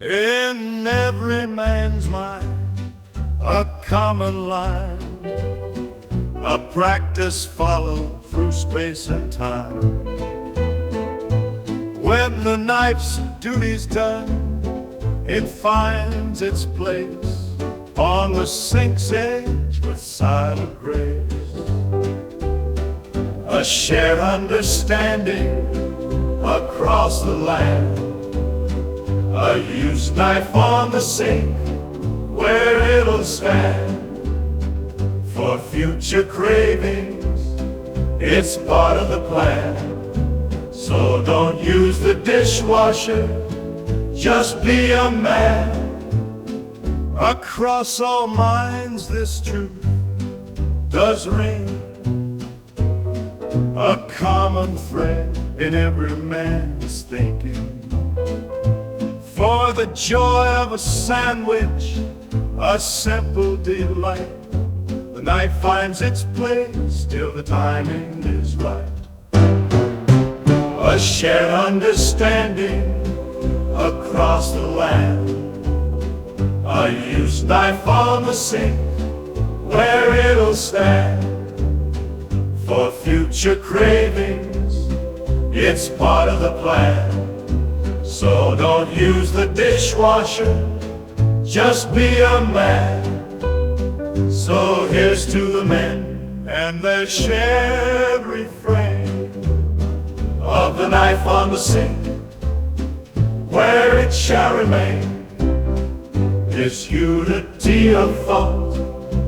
In every man's mind, a common line, a practice followed through space and time. When the knife's duty's done, it finds its place on the sink's edge with silent grace. A shared understanding across the land, a used knife on the sink where it'll stand. For future cravings, it's part of the plan. So don't use the dishwasher, just be a man. Across all minds this truth does ring, a common thread in every man's thinking. For the joy of a sandwich, a simple delight, the knife finds its place till the timing is right. A shared understanding across the land, a used knife on the sink where it'll stand. For future cravings, it's part of the plan. So don't use the dishwasher, just be a man. So here's to the men and their shared refrain of the knife on the sink where it shall remain. This unity of thought,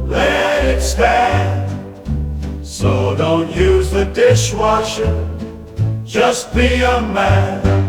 let it stand. So don't use the dishwasher, just be a man.